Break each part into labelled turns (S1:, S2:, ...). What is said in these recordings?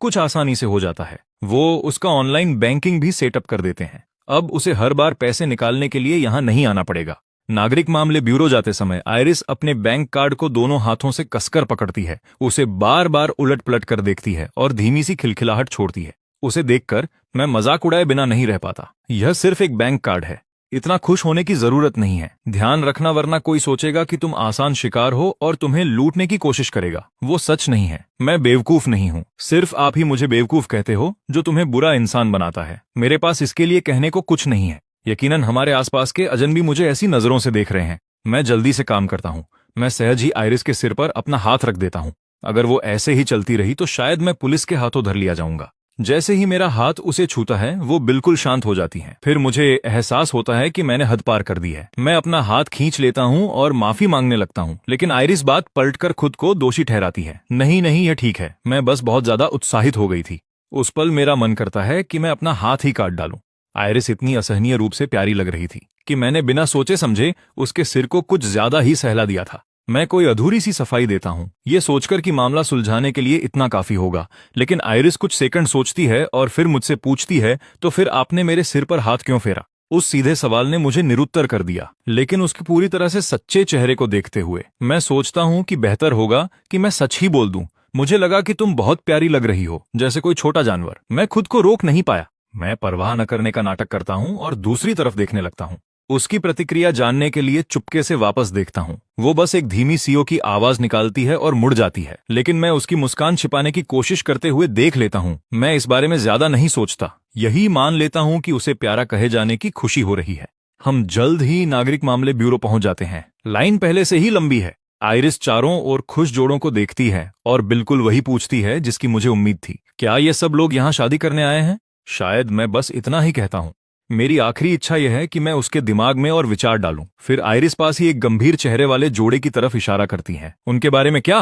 S1: कुछ आसानी से हो जाता है। वो उसका ऑनलाइन बैंकिंग भी सेटअप कर देते हैं। अब उसे हर बार पैसे निकालने के लिए यहाँ नहीं आना पड़ेगा। नागरिक मामले ब्यूरो जाते समय आयरिस अपने बैंक कार्ड को दोनों हाथों से कसकर पकड़ती है, उसे बार बार उलट पलट कर देखती है और धीमी सी खिलखिलाहट छोड़ती है। उसे देखकर मैं मजाक उड़ाए बिना नहीं रह पाता। यह सिर्फ एक बैंक कार्ड है, इतना खुश होने की जरूरत नहीं है। ध्यान रखना, वरना कोई सोचेगा कि तुम आसान शिकार हो और तुम्हें लूटने की कोशिश करेगा। वो सच नहीं है। मैं बेवकूफ नहीं हूँ, सिर्फ आप ही मुझे बेवकूफ कहते हो, जो तुम्हें बुरा इंसान बनाता है। मेरे पास इसके लिए कहने को कुछ नहीं है। यकीनन हमारे आसपास के अजनबी मुझे ऐसी नजरों से देख रहे हैं। मैं जल्दी से काम करता हूँ। मैं सहज ही आयरिस के सिर पर अपना हाथ रख देता हूँ। अगर वो ऐसे ही चलती रही तो शायद मैं पुलिस के हाथों धर लिया जाऊंगा। जैसे ही मेरा हाथ उसे छूता है वो बिल्कुल शांत हो जाती है। फिर मुझे एहसास होता है कि मैंने हद पार कर दी है। मैं अपना हाथ खींच लेता हूँ और माफी मांगने लगता हूँ, लेकिन आयरिस बात पलटकर खुद को दोषी ठहराती है। नहीं नहीं, यह ठीक है, मैं बस बहुत ज्यादा उत्साहित हो गई थी। उस पल मेरा मन करता है कि मैं अपना हाथ ही काट डालूं। आयरिस इतनी असहनीय रूप से प्यारी लग रही थी कि मैंने बिना सोचे समझे उसके सिर को कुछ ज्यादा ही सहला दिया था। मैं कोई अधूरी सी सफाई देता हूँ, ये सोचकर कि मामला सुलझाने के लिए इतना काफी होगा, लेकिन आयरिस कुछ सेकंड सोचती है और फिर मुझसे पूछती है, तो फिर आपने मेरे सिर पर हाथ क्यों फेरा? उस सीधे सवाल ने मुझे निरुत्तर कर दिया, लेकिन उसके पूरी तरह से सच्चे चेहरे को देखते हुए मैं सोचता हूँ कि बेहतर होगा कि मैं सच ही बोल दूं। मुझे लगा कि तुम बहुत प्यारी लग रही हो, जैसे कोई छोटा जानवर। मैं खुद को रोक नहीं पाया। मैं परवाह न करने का नाटक करता हूँ और दूसरी तरफ देखने लगता हूँ। उसकी प्रतिक्रिया जानने के लिए चुपके से वापस देखता हूँ। वो बस एक धीमी सीओ की आवाज निकालती है और मुड़ जाती है, लेकिन मैं उसकी मुस्कान छिपाने की कोशिश करते हुए देख लेता हूँ। मैं इस बारे में ज्यादा नहीं सोचता, यही मान लेता हूँ कि उसे प्यारा कहे जाने की खुशी हो रही है। हम जल्द ही नागरिक मामले ब्यूरो पहुंच जाते हैं। लाइन पहले से ही लंबी है। आयरिस चारों ओर खुश जोड़ों को देखती है और बिल्कुल वही पूछती है जिसकी मुझे उम्मीद थी। क्या ये सब लोग यहाँ शादी करने आए हैं? शायद मैं बस इतना ही कहता हूँ। मेरी आखिरी इच्छा यह है कि मैं उसके दिमाग में और विचार डालूं। फिर आयरिस पास ही एक गंभीर चेहरे वाले जोड़े की तरफ इशारा करती है। उनके बारे में क्या?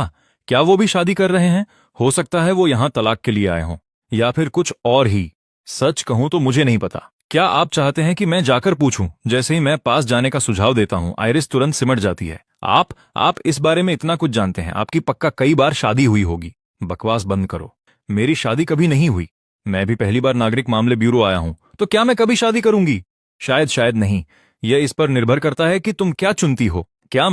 S1: क्या वो भी शादी कर रहे हैं? हो सकता है वो यहाँ तलाक के लिए आए हों, या फिर कुछ और ही। सच कहूं तो मुझे नहीं पता। क्या आप चाहते हैं कि मैं जाकर पूछूं? जैसे ही मैं पास जाने का सुझाव देता हूं, आयरिस तुरंत सिमट जाती है। आप इस बारे में इतना कुछ जानते हैं? आपकी पक्का कई बार शादी हुई होगी। बकवास बंद करो। मेरी शादी कभी नहीं हुई। मैं भी पहली बार नागरिक मामले ब्यूरो आया हूं, तो क्या मैं कभी शादी करूंगी? शायद नहीं। यह इस पर निर्भर करता है कि तुम क्या चुनती हो। क्या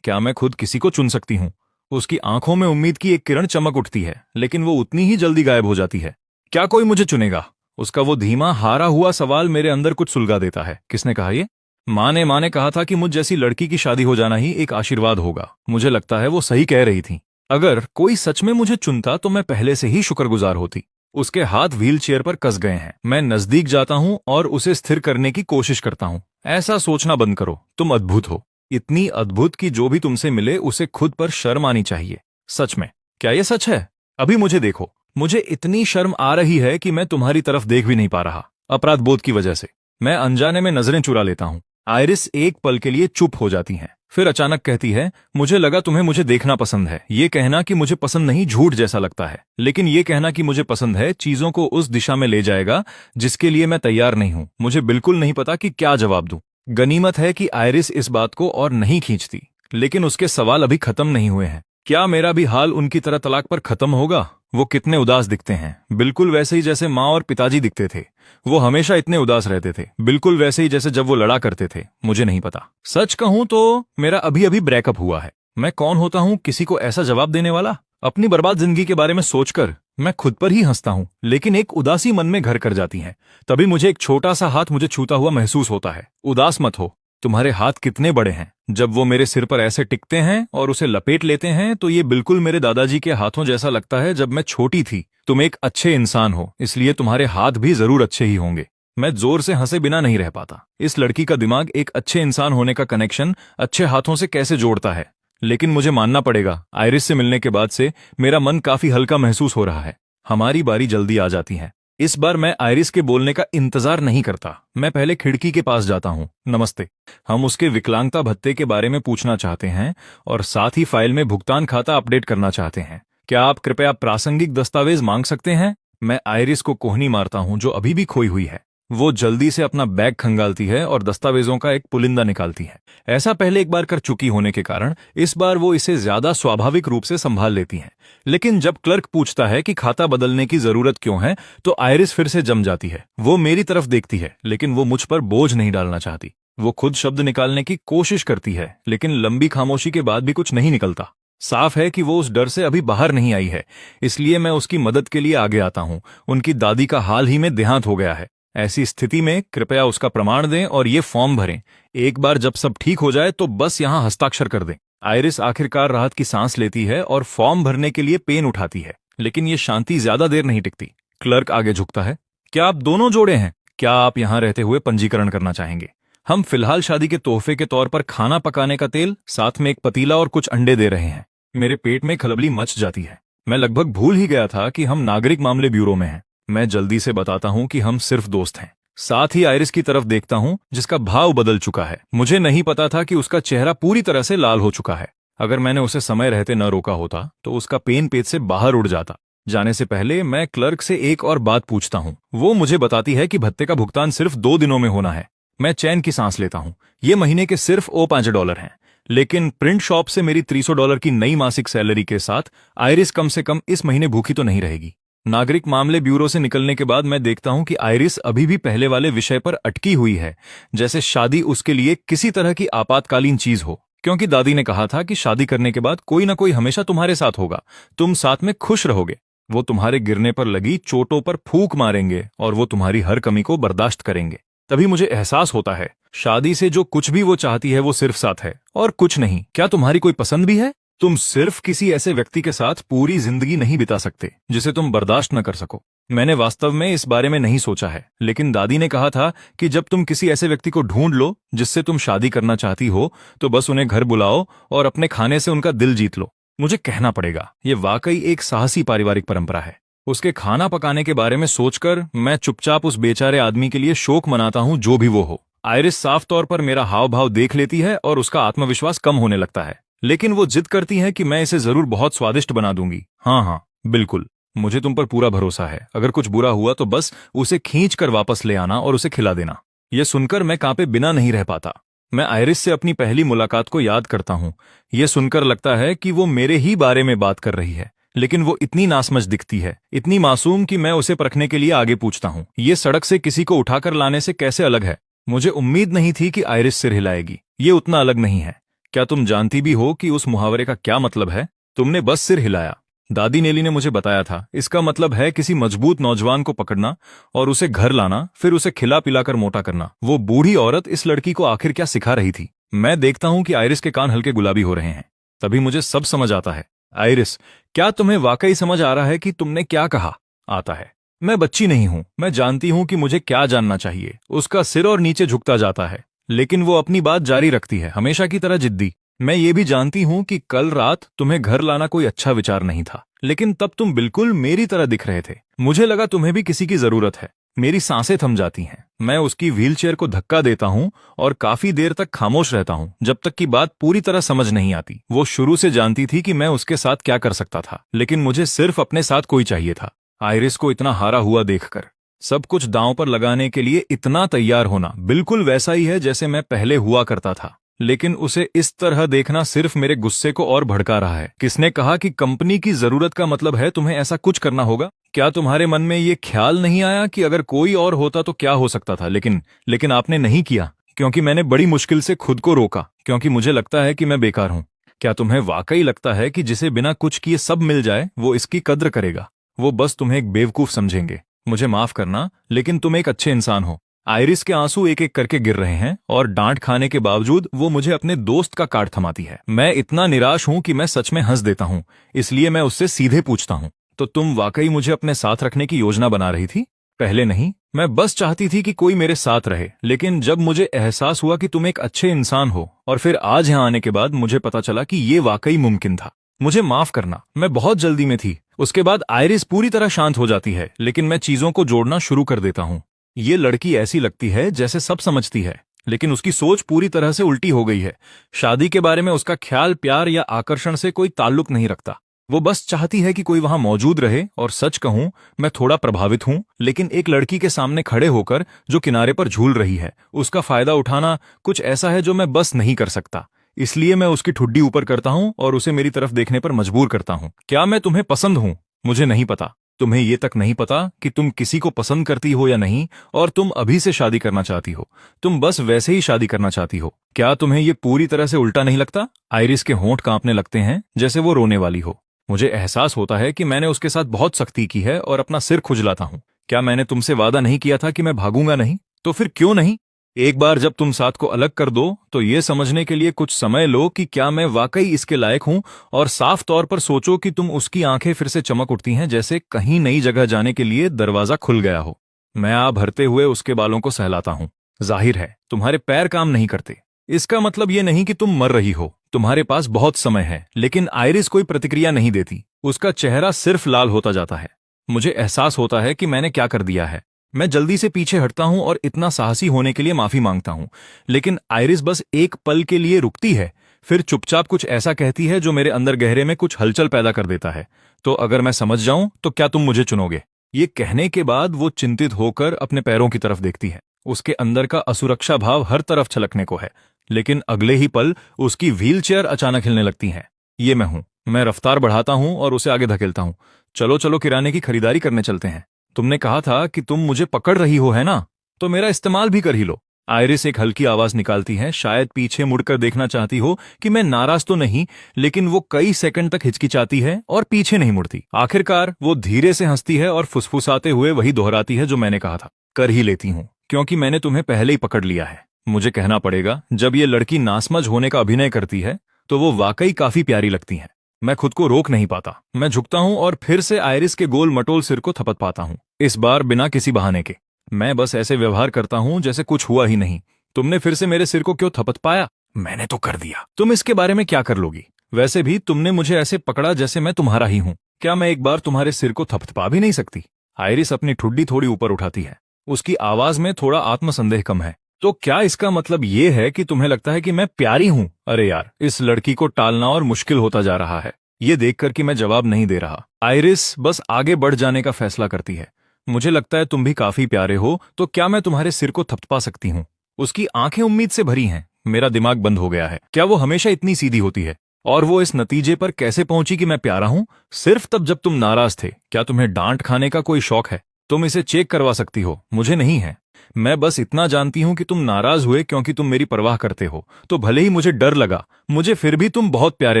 S1: मैं खुद किसी को चुन सकती हूं? उसकी आंखों में उम्मीद की एक किरण चमक उठती है, लेकिन वो उतनी ही जल्दी गायब हो जाती है। क्या कोई मुझे चुनेगा? उसका वो धीमा हारा हुआ सवाल मेरे अंदर कुछ सुलगा देता है। किसने कहा ये? माँ ने कहा था कि मुझ जैसी लड़की की शादी हो जाना ही एक आशीर्वाद होगा। मुझे लगता है वो सही कह रही थी। अगर कोई सच में मुझे चुनता तो मैं पहले से ही शुक्रगुजार होती। उसके हाथ व्हील चेयर पर कस गए हैं। मैं नजदीक जाता हूं और उसे स्थिर करने की कोशिश करता हूं। ऐसा सोचना बंद करो, तुम अद्भुत हो। इतनी अद्भुत कि जो भी तुमसे मिले उसे खुद पर शर्म आनी चाहिए। सच में, क्या यह सच है? अभी मुझे देखो। मुझे इतनी शर्म आ रही है कि मैं तुम्हारी तरफ देख भी नहीं पा रहा, अपराध बोध की वजह से। मैं अनजाने में नजरें चुरा लेता हूं। आयरिस एक पल के लिए चुप हो जाती हैं, फिर अचानक कहती है, मुझे लगा तुम्हें मुझे देखना पसंद है। ये कहना कि मुझे पसंद नहीं झूठ जैसा लगता है, लेकिन ये कहना कि मुझे पसंद है चीजों को उस दिशा में ले जाएगा जिसके लिए मैं तैयार नहीं हूं। मुझे बिल्कुल नहीं पता कि क्या जवाब दूं। गनीमत है कि आयरिस इस बात को और नहीं खींचती, लेकिन उसके सवाल अभी खत्म नहीं हुए हैं। क्या मेरा भी हाल उनकी तरह तलाक पर खत्म होगा? वो कितने उदास दिखते हैं, बिल्कुल वैसे ही जैसे माँ और पिताजी दिखते थे। वो हमेशा इतने उदास रहते थे, बिल्कुल वैसे ही जैसे जब वो लड़ा करते थे। मुझे नहीं पता। सच कहूं तो मेरा अभी अभी ब्रेकअप हुआ है। मैं कौन होता हूं किसी को ऐसा जवाब देने वाला? अपनी बर्बाद जिंदगी के बारे में सोचकर मैं खुद पर ही हंसता हूं, लेकिन एक उदासी मन में घर कर जाती है। तभी मुझे एक छोटा सा हाथ मुझे छूता हुआ महसूस होता है। उदास मत हो, तुम्हारे हाथ कितने बड़े हैं। जब वो मेरे सिर पर ऐसे टिकते हैं और उसे लपेट लेते हैं तो ये बिल्कुल मेरे दादाजी के हाथों जैसा लगता है जब मैं छोटी थी। तुम एक अच्छे इंसान हो, इसलिए तुम्हारे हाथ भी जरूर अच्छे ही होंगे। मैं जोर से हंसे बिना नहीं रह पाता। इस लड़की का दिमाग एक अच्छे इंसान होने का कनेक्शन अच्छे हाथों से कैसे जोड़ता है। लेकिन मुझे मानना पड़ेगा, आयरिस से मिलने के बाद से मेरा मन काफी हल्का महसूस हो रहा है। हमारी बारी जल्दी आ जाती है। इस बार मैं आयरिस के बोलने का इंतजार नहीं करता। मैं पहले खिड़की के पास जाता हूँ। नमस्ते। हम उसके विकलांगता भत्ते के बारे में पूछना चाहते हैं और साथ ही फाइल में भुगतान खाता अपडेट करना चाहते हैं। क्या आप कृपया प्रासंगिक दस्तावेज मांग सकते हैं? मैं आयरिस को कोहनी मारता हूँ जो अभी भी खोई हुई है। वो जल्दी से अपना बैग खंगालती है और दस्तावेजों का एक पुलिंदा निकालती है। ऐसा पहले एक बार कर चुकी होने के कारण इस बार वो इसे ज्यादा स्वाभाविक रूप से संभाल लेती हैं। लेकिन जब क्लर्क पूछता है कि खाता बदलने की जरूरत क्यों है, तो आयरिस फिर से जम जाती है। वो मेरी तरफ देखती है, लेकिन वो मुझ पर बोझ नहीं डालना चाहती। वो खुद शब्द निकालने की कोशिश करती है, लेकिन लंबी खामोशी के बाद भी कुछ नहीं निकलता। साफ है कि वो उस डर से अभी बाहर नहीं आई है। इसलिए मैं उसकी मदद के लिए आगे आता हूँ। उनकी दादी का हाल ही में देहांत हो गया है। ऐसी स्थिति में कृपया उसका प्रमाण दें और ये फॉर्म भरें। एक बार जब सब ठीक हो जाए तो बस यहाँ हस्ताक्षर कर दें। आयरिस आखिरकार राहत की सांस लेती है और फॉर्म भरने के लिए पेन उठाती है, लेकिन ये शांति ज्यादा देर नहीं टिकती। क्लर्क आगे झुकता है। क्या आप दोनों जोड़े हैं? क्या आप यहाँ रहते हुए पंजीकरण करना चाहेंगे? हम फिलहाल शादी के तोहफे के तौर पर खाना पकाने का तेल, साथ में एक पतीला और कुछ अंडे दे रहे हैं। मेरे पेट में खलबली मच जाती है। मैं लगभग भूल ही गया था कि हम नागरिक मामले ब्यूरो में हैं। मैं जल्दी से बताता हूं कि हम सिर्फ दोस्त हैं। साथ ही आयरिस की तरफ देखता हूं, जिसका भाव बदल चुका है। मुझे नहीं पता था कि उसका चेहरा पूरी तरह से लाल हो चुका है। अगर मैंने उसे समय रहते न रोका होता तो उसका पेन पेट से बाहर उड़ जाता। जाने से पहले मैं क्लर्क से एक और बात पूछता हूं। वो मुझे बताती है कि भत्ते का भुगतान सिर्फ 2 दिनों में होना है। मैं चैन की सांस लेता हूं। ये महीने के सिर्फ $5 हैं। लेकिन प्रिंट शॉप से मेरी $300 की नई मासिक सैलरी के साथ आयरिस कम से कम इस महीने भूखी तो नहीं रहेगी। नागरिक मामले ब्यूरो से निकलने के बाद मैं देखता हूं कि आयरिस अभी भी पहले वाले विषय पर अटकी हुई है, जैसे शादी उसके लिए किसी तरह की आपातकालीन चीज हो। क्योंकि दादी ने कहा था कि शादी करने के बाद कोई ना कोई हमेशा तुम्हारे साथ होगा, तुम साथ में खुश रहोगे। वो तुम्हारे गिरने पर लगी चोटों पर फूंक मारेंगे और वो तुम्हारी हर कमी को बर्दाश्त करेंगे। तभी मुझे एहसास होता है, शादी से जो कुछ भी वो चाहती है वो सिर्फ साथ है और कुछ नहीं। क्या तुम्हारी कोई पसंद भी है? तुम सिर्फ किसी ऐसे व्यक्ति के साथ पूरी जिंदगी नहीं बिता सकते जिसे तुम बर्दाश्त न कर सको। मैंने वास्तव में इस बारे में नहीं सोचा है, लेकिन दादी ने कहा था कि जब तुम किसी ऐसे व्यक्ति को ढूंढ लो जिससे तुम शादी करना चाहती हो, तो बस उन्हें घर बुलाओ और अपने खाने से उनका दिल जीत लो। मुझे कहना पड़ेगा, ये वाकई एक साहसी पारिवारिक परंपरा है। उसके खाना पकाने के बारे में सोचकर मैं चुपचाप उस बेचारे आदमी के लिए शोक मनाता हूं, जो भी वो हो। आयरिस साफ तौर पर मेरा हाव भाव देख लेती है और उसका आत्मविश्वास कम होने लगता है, लेकिन वो जिद करती है कि मैं इसे जरूर बहुत स्वादिष्ट बना दूंगी। हाँ हाँ बिल्कुल, मुझे तुम पर पूरा भरोसा है। अगर कुछ बुरा हुआ तो बस उसे खींच कर वापस ले आना और उसे खिला देना। यह सुनकर मैं कांपे बिना नहीं रह पाता। मैं आयरिस से अपनी पहली मुलाकात को याद करता हूँ। यह सुनकर लगता है कि वो मेरे ही बारे में बात कर रही है, लेकिन वो इतनी नासमझ दिखती है, इतनी मासूम कि मैं उसे परखने के लिए आगे पूछता हूँ, ये सड़क से किसी को उठाकर लाने से कैसे अलग है? मुझे उम्मीद नहीं थी कि आयरिस सिर हिलाएगी। ये उतना अलग नहीं है। क्या तुम जानती भी हो कि उस मुहावरे का क्या मतलब है? तुमने बस सिर हिलाया। दादी नेली ने मुझे बताया था। इसका मतलब है किसी मजबूत नौजवान को पकड़ना और उसे घर लाना, फिर उसे खिला पिलाकर मोटा करना। वो बूढ़ी औरत इस लड़की को आखिर क्या सिखा रही थी? मैं देखता हूं कि आयरिस के कान हल्के गुलाबी हो रहे हैं। तभी मुझे सब समझ आता है। आयरिस, क्या तुम्हें वाकई समझ आ रहा है कि तुमने क्या कहा? आता है। मैं बच्ची नहीं हूं। मैं जानती हूं कि मुझे क्या जानना चाहिए। उसका सिर और नीचे झुकता जाता है, लेकिन वो अपनी बात जारी रखती है, हमेशा की तरह जिद्दी। मैं ये भी जानती हूं कि कल रात तुम्हें घर लाना कोई अच्छा विचार नहीं था, लेकिन तब तुम बिल्कुल मेरी तरह दिख रहे थे। मुझे लगा तुम्हें भी किसी की जरूरत है। मेरी सांसें थम जाती हैं। मैं उसकी व्हीलचेयर को धक्का देता हूं और काफी देर तक खामोश रहता हूं, जब तक कि बात पूरी तरह समझ नहीं आती। वो शुरू से जानती थी कि मैं उसके साथ क्या कर सकता था, लेकिन मुझे सिर्फ अपने साथ कोई चाहिए था। आयरिस को इतना हारा हुआ देखकर, सब कुछ दांव पर लगाने के लिए इतना तैयार होना, बिल्कुल वैसा ही है जैसे मैं पहले हुआ करता था। लेकिन उसे इस तरह देखना सिर्फ मेरे गुस्से को और भड़का रहा है। किसने कहा कि कंपनी की जरूरत का मतलब है तुम्हें ऐसा कुछ करना होगा? क्या तुम्हारे मन में ये ख्याल नहीं आया कि अगर कोई और होता तो क्या हो सकता था? लेकिन आपने नहीं किया, क्योंकि मैंने बड़ी मुश्किल से खुद को रोका, क्योंकि मुझे लगता है कि मैं बेकार हूं। क्या तुम्हें वाकई लगता है कि जिसे बिना कुछ किए सब मिल जाए वो इसकी कद्र करेगा? वो बस तुम्हें एक बेवकूफ समझेंगे। मुझे माफ करना, लेकिन तुम एक अच्छे इंसान हो। आयरिस के आंसू एक एक करके गिर रहे हैं और डांट खाने के बावजूद वो मुझे अपने दोस्त का कार्ड थमाती है। मैं इतना निराश हूं कि मैं सच में हंस देता हूं। इसलिए मैं उससे सीधे पूछता हूं, तो तुम वाकई मुझे अपने साथ रखने की योजना बना रही थी? पहले नहीं, मैं बस चाहती थी कि कोई मेरे साथ रहे। लेकिन जब मुझे एहसास हुआ कि तुम एक अच्छे इंसान हो, और फिर आज यहाँ आने के बाद मुझे पता चला कि ये वाकई मुमकिन था। मुझे माफ करना, मैं बहुत जल्दी में थी। उसके बाद आयरिस पूरी तरह शांत हो जाती है, लेकिन मैं चीजों को जोड़ना शुरू कर देता हूं। ये लड़की ऐसी लगती है जैसे सब समझती है, लेकिन उसकी सोच पूरी तरह से उल्टी हो गई है। शादी के बारे में उसका ख्याल प्यार या आकर्षण से कोई ताल्लुक नहीं रखता। वो बस चाहती है कि कोई वहां मौजूद रहे। और सच कहूं, मैं थोड़ा प्रभावित हूं, लेकिन एक लड़की के सामने खड़े होकर जो किनारे पर झूल रही है उसका फायदा उठाना कुछ ऐसा है जो मैं बस नहीं कर सकता। इसलिए मैं उसकी ठुड्डी ऊपर करता हूं और उसे मेरी तरफ देखने पर मजबूर करता हूं। क्या मैं तुम्हें पसंद हूं? मुझे नहीं पता। तुम्हें ये तक नहीं पता कि तुम किसी को पसंद करती हो या नहीं, और तुम अभी से शादी करना चाहती हो। तुम बस वैसे ही शादी करना चाहती हो। क्या तुम्हें ये पूरी तरह से उल्टा नहीं लगता? आइरिस के होंठ कांपने लगते हैं जैसे वो रोने वाली हो। मुझे एहसास होता है कि मैंने उसके साथ बहुत सख्ती की है और अपना सिर खुजलाता हूं। क्या मैंने तुमसे वादा नहीं किया था कि मैं भागूंगा नहीं? तो फिर क्यों नहीं? एक बार जब तुम साथ को अलग कर दो तो ये समझने के लिए कुछ समय लो कि क्या मैं वाकई इसके लायक हूं, और साफ तौर पर सोचो कि तुम उसकी आंखें फिर से चमक उठती हैं जैसे कहीं नई जगह जाने के लिए दरवाजा खुल गया हो। मैं आ भरते हुए उसके बालों को सहलाता हूं। जाहिर है तुम्हारे पैर काम नहीं करते। इसका मतलब ये नहीं कि तुम मर रही हो, तुम्हारे पास बहुत समय है। लेकिन आइरिस कोई प्रतिक्रिया नहीं देती। उसका चेहरा सिर्फ लाल होता जाता है। मुझे एहसास होता है कि मैंने क्या कर दिया है। मैं जल्दी से पीछे हटता हूं और इतना साहसी होने के लिए माफी मांगता हूं, लेकिन आइरिस बस एक पल के लिए रुकती है, फिर चुपचाप कुछ ऐसा कहती है जो मेरे अंदर गहरे में कुछ हलचल पैदा कर देता है। तो अगर मैं समझ जाऊं तो क्या तुम मुझे चुनोगे? ये कहने के बाद वो चिंतित होकर अपने पैरों की तरफ देखती है। उसके अंदर का असुरक्षा भाव हर तरफ छलकने को है, लेकिन अगले ही पल उसकी व्हीलचेयर अचानक हिलने लगती है। ये मैं हूं। मैं रफ्तार बढ़ाता हूं और उसे आगे धकेलता हूं। चलो चलो, किराने की खरीदारी करने चलते हैं। तुमने कहा था कि तुम मुझे पकड़ रही हो, है ना? तो मेरा इस्तेमाल भी कर ही लो। आइरिस एक हल्की आवाज निकालती है, शायद पीछे मुड़कर देखना चाहती हो कि मैं नाराज तो नहीं, लेकिन वो कई सेकंड तक हिचकिचाती है और पीछे नहीं मुड़ती। आखिरकार वो धीरे से हंसती है और फुसफुसाते हुए वही दोहराती है जो मैंने कहा था। कर ही लेती हूं, क्योंकि मैंने तुम्हें पहले ही पकड़ लिया है। मुझे कहना पड़ेगा, जब ये लड़की नासमझ होने का अभिनय करती है तो वो वाकई काफी प्यारी लगती है। मैं खुद को रोक नहीं पाता। मैं झुकता हूं और फिर से आइरिस के गोल मटोल सिर को थपथ पाता हूं, इस बार बिना किसी बहाने के। मैं बस ऐसे व्यवहार करता हूं जैसे कुछ हुआ ही नहीं। तुमने फिर से मेरे सिर को क्यों थपथ पाया? मैंने तो कर दिया। तुम इसके बारे में क्या कर लोगी? वैसे भी तुमने मुझे ऐसे पकड़ा जैसे मैं तुम्हारा ही हूं। क्या मैं एक बार तुम्हारे सिर को थपथपा भी नहीं सकती? आइरिस अपनी ठुड्डी थोड़ी ऊपर उठाती है। उसकी आवाज में थोड़ा आत्मसंदेह कम है। तो क्या इसका मतलब ये है कि तुम्हें लगता है कि मैं प्यारी हूं? अरे यार, इस लड़की को टालना और मुश्किल होता जा रहा है। ये देखकर कि मैं जवाब नहीं दे रहा, आइरिस बस आगे बढ़ जाने का फैसला करती है। मुझे लगता है तुम भी काफी प्यारे हो, तो क्या मैं तुम्हारे सिर को थपथपा सकती हूँ? उसकी आंखें उम्मीद से भरी हैं। मेरा दिमाग बंद हो गया है। क्या वो हमेशा इतनी सीधी होती है? और वो इस नतीजे पर कैसे पहुंची कि मैं प्यारा हूं? सिर्फ तब जब तुम नाराज थे। क्या तुम्हें डांट खाने का कोई शौक है? तुम इसे चेक करवा सकती हो, मुझे नहीं है। मैं बस इतना जानती हूं कि तुम नाराज हुए क्योंकि तुम मेरी परवाह करते हो। तो भले ही मुझे डर लगा, मुझे फिर भी तुम बहुत प्यारे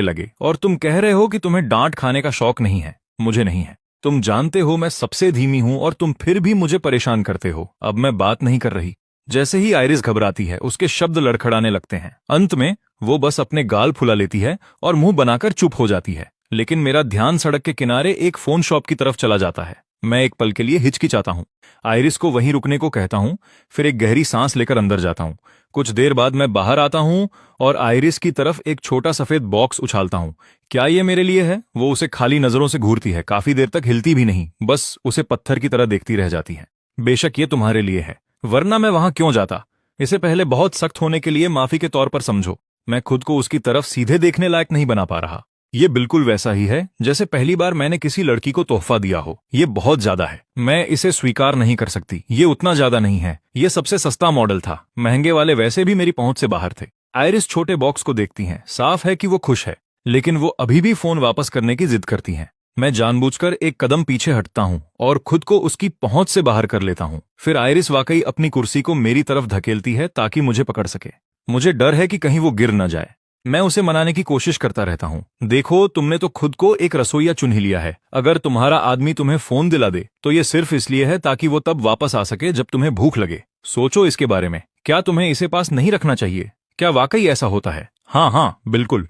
S1: लगे। और तुम कह रहे हो कि तुम्हें डांट खाने का शौक नहीं है। मुझे नहीं है। तुम जानते हो मैं सबसे धीमी हूं और तुम फिर भी मुझे परेशान करते हो। अब मैं बात नहीं कर रही। जैसे ही आइरिस घबराती है, उसके शब्द लड़खड़ाने लगते हैं। अंत में वो बस अपने गाल फुला लेती है और मुंह बनाकर चुप हो जाती है। लेकिन मेरा ध्यान सड़क के किनारे एक फोन शॉप की तरफ चला जाता है। मैं एक पल के लिए हिचकिचाता हूं। आइरिस को वहीं रुकने को कहता हूं, फिर एक गहरी सांस लेकर अंदर जाता हूं। कुछ देर बाद मैं बाहर आता हूं और आइरिस की तरफ एक छोटा सफेद बॉक्स उछालता हूं। क्या ये मेरे लिए है? वो उसे खाली नजरों से घूरती है, काफी देर तक हिलती भी नहीं, बस उसे पत्थर की तरह देखती रह जाती है। बेशक ये तुम्हारे लिए है, वरना मैं वहां क्यों जाता? इसे पहले बहुत सख्त होने के लिए माफी के तौर पर समझो। मैं खुद को उसकी तरफ सीधे देखने लायक नहीं बना पा रहा। ये बिल्कुल वैसा ही है जैसे पहली बार मैंने किसी लड़की को तोहफा दिया हो। ये बहुत ज्यादा है, मैं इसे स्वीकार नहीं कर सकती। ये उतना ज्यादा नहीं है। ये सबसे सस्ता मॉडल था, महंगे वाले वैसे भी मेरी पहुंच से बाहर थे। आइरिस छोटे बॉक्स को देखती हैं। साफ है कि वो खुश है, लेकिन वो अभी भी फोन वापस करने की जिद करती हैं। मैं जानबूझकर एक कदम पीछे हटता हूं और खुद को उसकी पहुंच से बाहर कर लेता हूं। फिर आइरिस वाकई अपनी कुर्सी को मेरी तरफ धकेलती है ताकि मुझे पकड़ सके। मुझे डर है कि कहीं वो गिर न जाए। मैं उसे मनाने की कोशिश करता रहता हूं। देखो, तुमने तो खुद को एक रसोइया चुन ही लिया है। अगर तुम्हारा आदमी तुम्हें फोन दिला दे तो ये सिर्फ इसलिए है ताकि वो तब वापस आ सके जब तुम्हें भूख लगे। सोचो इसके बारे में। क्या तुम्हें इसे पास नहीं रखना चाहिए? क्या वाकई ऐसा होता है? हाँ हाँ, बिल्कुल।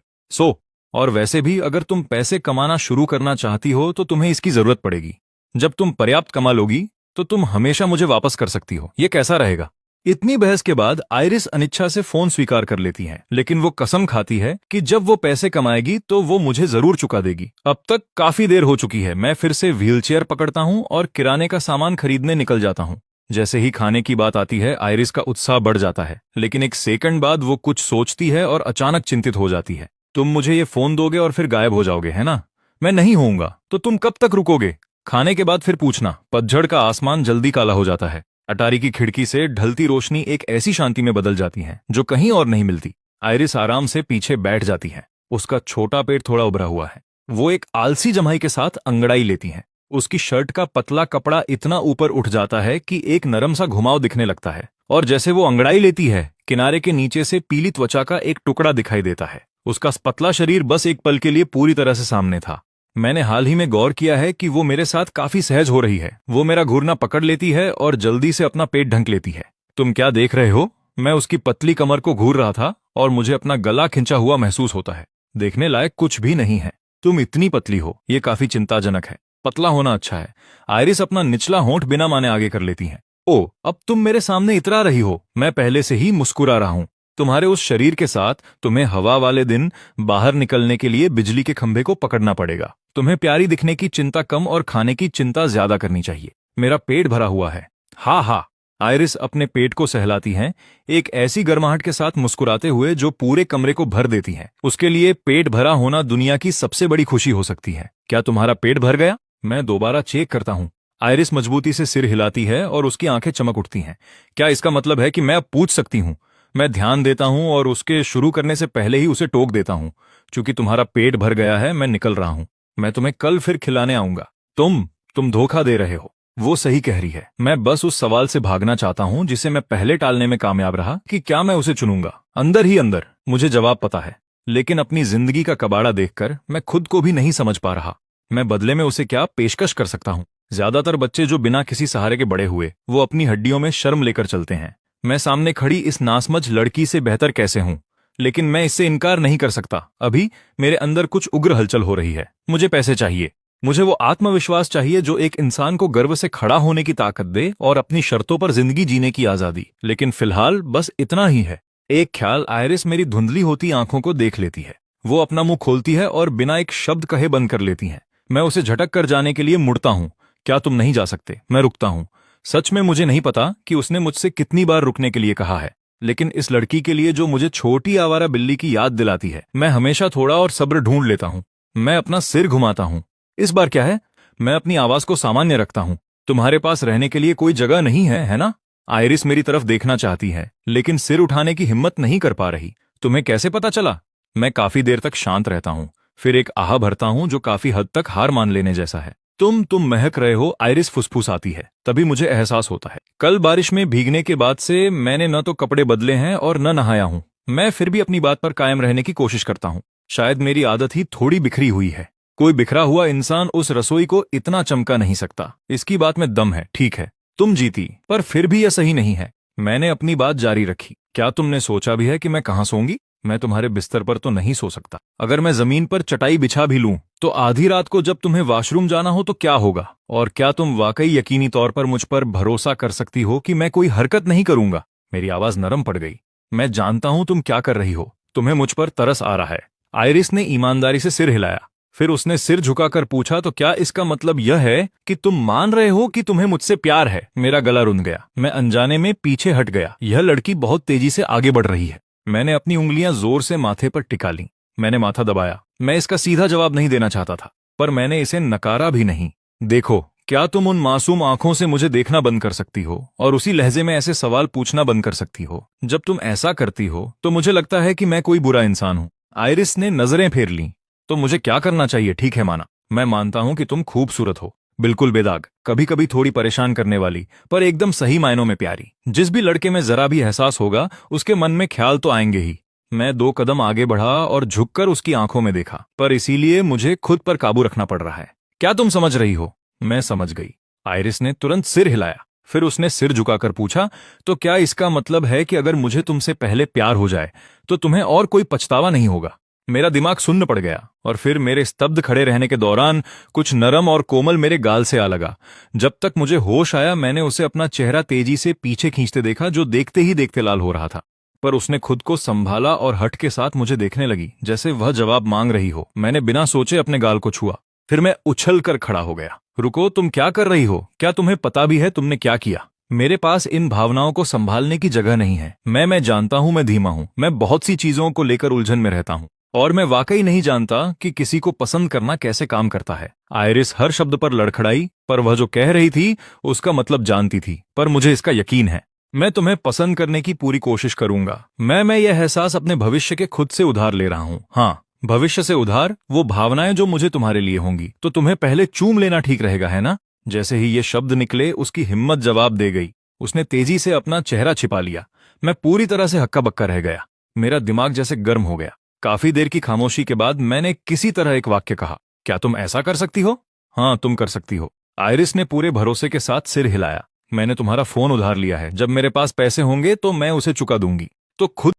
S1: और वैसे भी अगर तुम पैसे कमाना शुरू करना चाहती हो तो तुम्हें इसकी जरूरत पड़ेगी। जब तुम पर्याप्त कमा लोगी तो तुम हमेशा मुझे वापस कर सकती हो। ये कैसा रहेगा? इतनी बहस के बाद आइरिस अनिच्छा से फोन स्वीकार कर लेती है, लेकिन वो कसम खाती है कि जब वो पैसे कमाएगी तो वो मुझे जरूर चुका देगी। अब तक काफी देर हो चुकी है। मैं फिर से व्हीलचेयर पकड़ता हूं और किराने का सामान खरीदने निकल जाता हूं। जैसे ही खाने की बात आती है, आइरिस का उत्साह बढ़ जाता है, लेकिन एक सेकंड बाद वो कुछ सोचती है और अचानक चिंतित हो जाती है। तुम मुझे ये फोन दोगे और फिर गायब हो जाओगे, है ना? मैं नहीं होऊंगा। तो तुम कब तक रुकोगे? खाने के बाद फिर पूछना। पतझड़ का आसमान जल्दी काला हो जाता है। अटारी की खिड़की से ढलती रोशनी एक ऐसी शांति में बदल जाती है जो कहीं और नहीं मिलती। आयरिस आराम से पीछे बैठ जाती है। उसका छोटा पेट थोड़ा उभरा हुआ है। वो एक आलसी जमाई के साथ अंगड़ाई लेती है। उसकी शर्ट का पतला कपड़ा इतना ऊपर उठ जाता है कि एक नरम सा घुमाव दिखने लगता है, और जैसे वो अंगड़ाई लेती है, किनारे के नीचे से पीली त्वचा का एक टुकड़ा दिखाई देता है। उसका पतला शरीर बस एक पल के लिए पूरी तरह से सामने था। मैंने हाल ही में गौर किया है कि वो मेरे साथ काफी सहज हो रही है। वो मेरा घूरना पकड़ लेती है और जल्दी से अपना पेट ढंक लेती है। तुम क्या देख रहे हो? मैं उसकी पतली कमर को घूर रहा था और मुझे अपना गला खिंचा हुआ महसूस होता है। देखने लायक कुछ भी नहीं है। तुम इतनी पतली हो, ये काफी चिंताजनक है। पतला होना अच्छा है। आयरिस अपना निचला होंठ बिना माने आगे कर लेती है। ओ, अब तुम मेरे सामने इतरा रही हो। मैं पहले से ही मुस्कुरा रहा हूं। तुम्हारे उस शरीर के साथ तुम्हें हवा वाले दिन बाहर निकलने के लिए बिजली के खंभे को पकड़ना पड़ेगा। तुम्हें प्यारी दिखने की चिंता कम और खाने की चिंता ज्यादा करनी चाहिए। मेरा पेट भरा हुआ है। हा हा। आयरिस अपने पेट को सहलाती हैं, एक ऐसी गर्माहट के साथ मुस्कुराते हुए जो पूरे कमरे को भर देती है। उसके लिए पेट भरा होना दुनिया की सबसे बड़ी खुशी हो सकती है। क्या तुम्हारा पेट भर गया? मैं दोबारा चेक करता हूं। आयरिस मजबूती से सिर हिलाती है और उसकी आंखें चमक उठती हैं। क्या इसका मतलब है कि मैं अब पूछ सकती हूं? मैं ध्यान देता हूं और उसके शुरू करने से पहले ही उसे टोक देता हूं। चूंकि तुम्हारा पेट भर गया है, मैं निकल रहा हूं। मैं तुम्हें कल फिर खिलाने आऊंगा। तुम धोखा दे रहे हो। वो सही कह रही है। मैं बस उस सवाल से भागना चाहता हूं जिसे मैं पहले टालने में कामयाब रहा, कि क्या मैं उसे चुनूंगा। अंदर ही अंदर मुझे जवाब पता है, लेकिन अपनी जिंदगी का कबाड़ा देखकर मैं खुद को भी नहीं समझ पा रहा। मैं बदले में उसे क्या पेशकश कर सकता हूं? ज्यादातर बच्चे जो बिना किसी सहारे के बड़े हुए, वो अपनी हड्डियों में शर्म लेकर चलते हैं। मैं सामने खड़ी इस नासमझ लड़की से बेहतर कैसे हूं? लेकिन मैं इससे इनकार नहीं कर सकता। अभी मेरे अंदर कुछ उग्र हलचल हो रही है। मुझे पैसे चाहिए। मुझे वो आत्मविश्वास चाहिए जो एक इंसान को गर्व से खड़ा होने की ताकत दे और अपनी शर्तों पर जिंदगी जीने की आजादी। लेकिन फिलहाल बस इतना ही है। एक ख्याल आयरिस मेरी धुंधली होती आंखों को देख लेती है। वो अपना मुंह खोलती है और बिना एक शब्द कहे बंद कर लेती है। मैं उसे झटक कर जाने के लिए मुड़ता हूं। क्या तुम नहीं जा सकते? मैं रुकता हूं। सच में मुझे नहीं पता कि उसने मुझसे कितनी बार रुकने के लिए कहा है, लेकिन इस लड़की के लिए जो मुझे छोटी आवारा बिल्ली की याद दिलाती है, मैं हमेशा थोड़ा और सब्र ढूंढ लेता हूं। मैं अपना सिर घुमाता हूं। इस बार क्या है? मैं अपनी आवाज को सामान्य रखता हूं। तुम्हारे पास रहने के लिए कोई जगह नहीं है ना? आयरिस मेरी तरफ देखना चाहती है, लेकिन सिर उठाने की हिम्मत नहीं कर पा रही। तुम्हें कैसे पता चला? मैं काफी देर तक शांत रहता हूं, फिर एक आह भरता हूं जो काफी हद तक हार मान लेने जैसा है। तुम महक रहे हो। आयरिस फुसफुसाती है। तभी मुझे एहसास होता है, कल बारिश में भीगने के बाद से मैंने न तो कपड़े बदले हैं और न नहाया हूं। मैं फिर भी अपनी बात पर कायम रहने की कोशिश करता हूं। शायद मेरी आदत ही थोड़ी बिखरी हुई है। कोई बिखरा हुआ इंसान उस रसोई को इतना चमका नहीं सकता। इसकी बात में दम है। ठीक है, तुम जीती, पर फिर भी यह सही नहीं है। मैंने अपनी बात जारी रखी। क्या तुमने सोचा भी है कि मैं कहां सोऊंगी? मैं तुम्हारे बिस्तर पर तो नहीं सो सकता। अगर मैं जमीन पर चटाई बिछा भी लूं, तो आधी रात को जब तुम्हें वॉशरूम जाना हो तो क्या होगा? और क्या तुम वाकई यकीनी तौर पर मुझ पर भरोसा कर सकती हो कि मैं कोई हरकत नहीं करूंगा? मेरी आवाज नरम पड़ गई। मैं जानता हूं तुम क्या कर रही हो। तुम्हें मुझ पर तरस आ रहा है। आयरिस ने ईमानदारी से सिर हिलाया। फिर उसने सिर झुकाकर पूछा, तो क्या इसका मतलब यह है कि तुम मान रहे हो कि तुम्हें मुझसे प्यार है? मेरा गला रुंध गया। मैं अनजाने में पीछे हट गया। यह लड़की बहुत तेजी से आगे बढ़ रही है। मैंने अपनी उंगलियां जोर से माथे पर टिका लीं। मैंने माथा दबाया। मैं इसका सीधा जवाब नहीं देना चाहता था, पर मैंने इसे नकारा भी नहीं। देखो, क्या तुम उन मासूम आंखों से मुझे देखना बंद कर सकती हो और उसी लहजे में ऐसे सवाल पूछना बंद कर सकती हो? जब तुम ऐसा करती हो तो मुझे लगता है कि मैं कोई बुरा इंसान हूं। आयरिस ने नजरें फेर लीं। तो मुझे क्या करना चाहिए? ठीक है, माना। मैं मानता हूं कि तुम खूबसूरत हो, बिल्कुल बेदाग, कभी कभी थोड़ी परेशान करने वाली, पर एकदम सही मायनों में प्यारी। जिस भी लड़के में जरा भी एहसास होगा, उसके मन में ख्याल तो आएंगे ही। मैं 2 कदम आगे बढ़ा और झुककर उसकी आंखों में देखा, पर इसीलिए मुझे खुद पर काबू रखना पड़ रहा है। क्या तुम समझ रही हो? मैं समझ गई। आयरिस ने तुरंत सिर हिलाया। फिर उसने सिर झुकाकर पूछा, तो क्या इसका मतलब है कि अगर मुझे तुमसे पहले प्यार हो जाए तो तुम्हें और कोई पछतावा नहीं होगा? मेरा दिमाग सुन्न पड़ गया और फिर मेरे स्तब्ध खड़े रहने के दौरान कुछ नरम और कोमल मेरे गाल से आ लगा। जब तक मुझे होश आया, मैंने उसे अपना चेहरा तेजी से पीछे खींचते देखा, जो देखते ही देखते लाल हो रहा था। पर उसने खुद को संभाला और हट के साथ मुझे देखने लगी, जैसे वह जवाब मांग रही हो। मैंने बिना सोचे अपने गाल को छुआ। फिर मैं उछल कर खड़ा हो गया। रुको, तुम क्या कर रही हो? क्या तुम्हें पता भी है तुमने क्या किया? मेरे पास इन भावनाओं को संभालने की जगह नहीं है। मैं जानता हूं मैं धीमा हूं। मैं बहुत सी चीजों को लेकर उलझन में रहता हूं। और मैं वाकई नहीं जानता कि किसी को पसंद करना कैसे काम करता है। आयरिस हर शब्द पर लड़खड़ाई, पर वह जो कह रही थी उसका मतलब जानती थी। पर मुझे इसका यकीन है, मैं तुम्हें पसंद करने की पूरी कोशिश करूंगा। मैं यह एहसास अपने भविष्य के खुद से उधार ले रहा हूं। हाँ, भविष्य से उधार, वो भावनाएं जो मुझे तुम्हारे लिए होंगी। तो तुम्हें पहले चूम लेना ठीक रहेगा, है ना? जैसे ही ये शब्द निकले उसकी हिम्मत जवाब दे गई। उसने तेजी से अपना चेहरा छिपा लिया। मैं पूरी तरह से हक्का बक्का रह गया। मेरा दिमाग जैसे गर्म हो गया। काफी देर की खामोशी के बाद मैंने किसी तरह एक वाक्य कहा, क्या तुम ऐसा कर सकती हो? हाँ, तुम कर सकती हो। आयरिस ने पूरे भरोसे के साथ सिर हिलाया। मैंने तुम्हारा फोन उधार लिया है। जब मेरे पास पैसे होंगे तो मैं उसे चुका दूंगी। तो खुद